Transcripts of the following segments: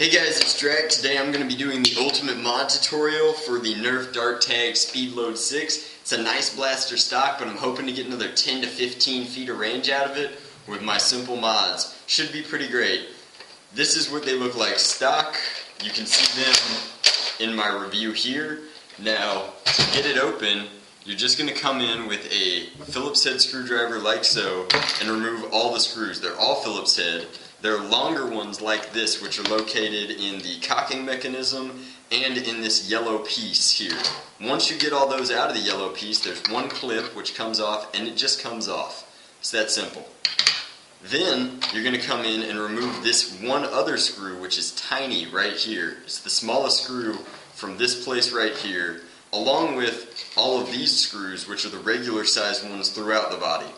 Hey guys, it's Drac. Today I'm going to be doing the ultimate mod tutorial for the Nerf Dart Tag Speedload 6. It's a nice blaster stock, but I'm hoping to get another 10 to 15 feet of range out of it with my simple mods. Should be pretty great. This is what they look like stock. You can see them in my review here. Now, to get it open, you're just going to come in with a Phillips head screwdriver like so and remove all the screws. They're all Phillips head. There are longer ones like this, which are located in the cocking mechanism and in this yellow piece here. Once you get all those out of the yellow piece, there's one clip which comes off, and it just comes off. It's that simple. Then you're going to come in and remove this one other screw, which is tiny right here. It's the smallest screw from this place right here, along with all of these screws, which are the regular sized ones throughout the body.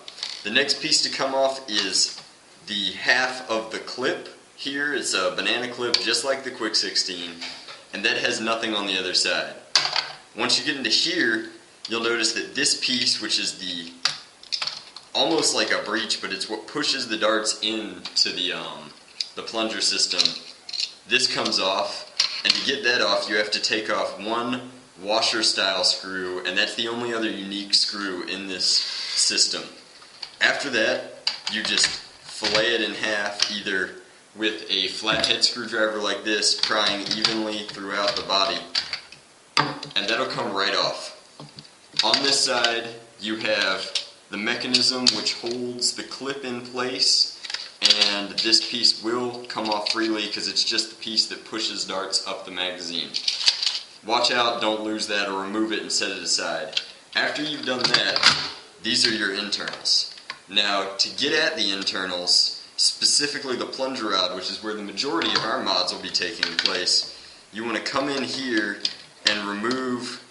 The next piece to come off is the half of the clip here. It's a banana clip just like the Quick 16, and that has nothing on the other side. Once you get into here, you'll notice that this piece, which is the almost like a breech, but it's what pushes the darts into the plunger system, this comes off, and to get that off you have to take off one washer style screw, and that's the only other unique screw in this system. After that, you just fillet it in half, either with a flathead screwdriver like this, prying evenly throughout the body, and that'll come right off. On this side, you have the mechanism which holds the clip in place, and this piece will come off freely because it's just the piece that pushes darts up the magazine. Watch out, don't lose that, or remove it and set it aside. After you've done that, these are your internals. Now, to get at the internals, specifically the plunger rod, which is where the majority of our mods will be taking place, you want to come in here and remove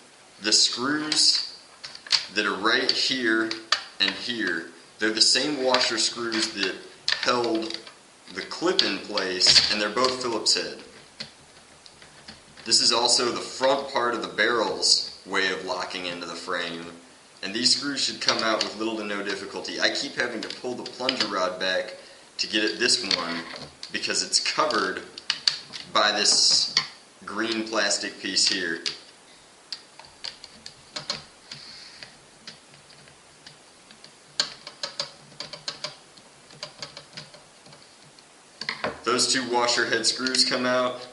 the screws that are right here and here. They're the same washer screws that held the clip in place, and they're both Phillips head. This is also the front part of the barrel's way of locking into the frame, and these screws should come out with little to no difficulty. I keep having to pull the plunger rod back to get at this one because it's covered by this green plastic piece here. Those two washer head screws come out.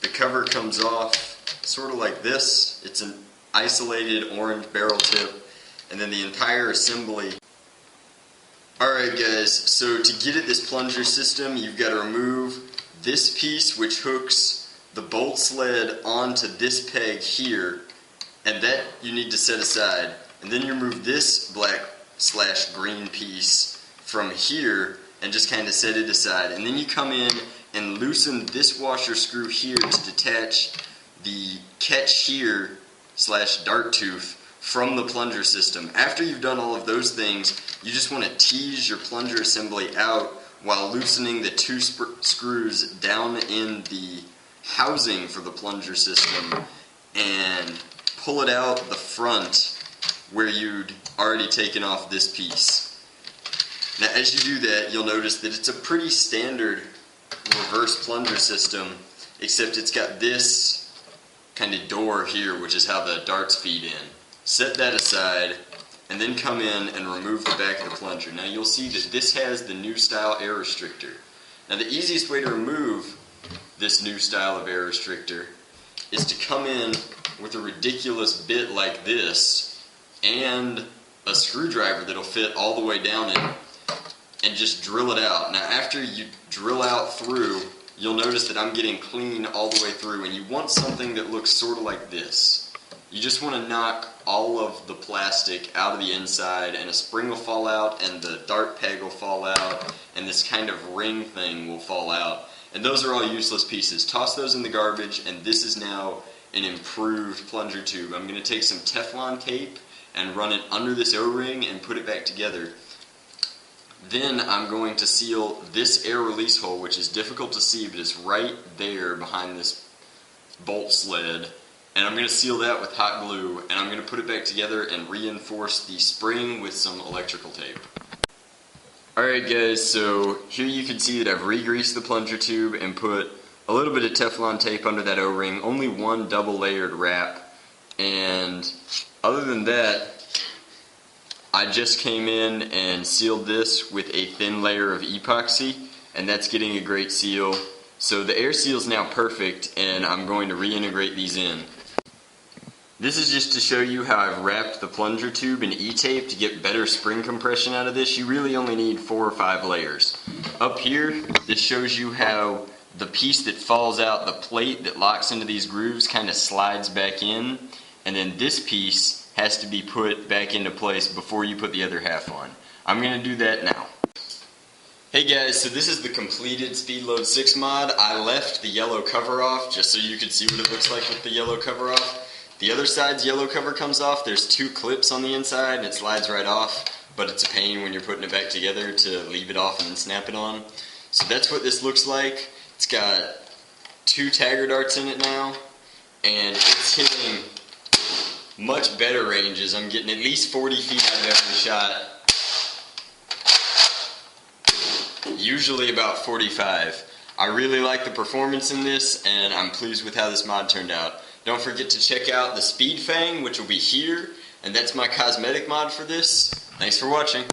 The cover comes off sort of like this. It's an isolated orange barrel tip, and then the entire assembly. Alright guys, so to get at this plunger system, you've got to remove this piece which hooks the bolt sled onto this peg here, and that you need to set aside. And then you remove this black/green piece from here and just kind of set it aside. And then you come in and loosen this washer screw here to detach the catch here / dart tooth from the plunger system. After you've done all of those things, you just want to tease your plunger assembly out while loosening the two screws down in the housing for the plunger system and pull it out the front where you'd already taken off this piece. Now as you do that, you'll notice that it's a pretty standard reverse plunger system, except it's got this kind of door here, which is how the darts feed in. Set that aside, and then come in and remove the back of the plunger. Now you'll see that this has the new style air restrictor. Now the easiest way to remove this new style of air restrictor is to come in with a ridiculous bit like this and a screwdriver that'll fit all the way down in and just drill it out. Now after you drill out through, you'll notice that I'm getting clean all the way through, and you want something that looks sort of like this. You just want to knock all of the plastic out of the inside, and a spring will fall out, and the dart peg will fall out, and this kind of ring thing will fall out. And those are all useless pieces. Toss those in the garbage, and this is now an improved plunger tube. I'm going to take some Teflon tape and run it under this O-ring and put it back together. Then I'm going to seal this air release hole, which is difficult to see, but it's right there behind this bolt sled. And I'm going to seal that with hot glue, and I'm going to put it back together and reinforce the spring with some electrical tape. Alright guys, so here you can see that I've regreased the plunger tube and put a little bit of Teflon tape under that O-ring, only one double layered wrap, and other than that, I just came in and sealed this with a thin layer of epoxy, and that's getting a great seal. So the air seal is now perfect, and I'm going to reintegrate these in. This is just to show you how I've wrapped the plunger tube in E-tape to get better spring compression out of this. You really only need 4 or 5 layers. Up here, this shows you how the piece that falls out, the plate that locks into these grooves, kind of slides back in, and then this piece has to be put back into place before you put the other half on. I'm going to do that now. Hey guys, so this is the completed Speedload 6 mod. I left the yellow cover off just so you could see what it looks like with the yellow cover off. The other side's yellow cover comes off. There's 2 clips on the inside and it slides right off, but it's a pain when you're putting it back together to leave it off and then snap it on. So that's what this looks like. It's got 2 tagger darts in it now, and it's hitting much better ranges. I'm getting at least 40 feet out of every shot. Usually about 45. I really like the performance in this, and I'm pleased with how this mod turned out. Don't forget to check out the Speed Fang, which will be here, and that's my cosmetic mod for this. Thanks for watching.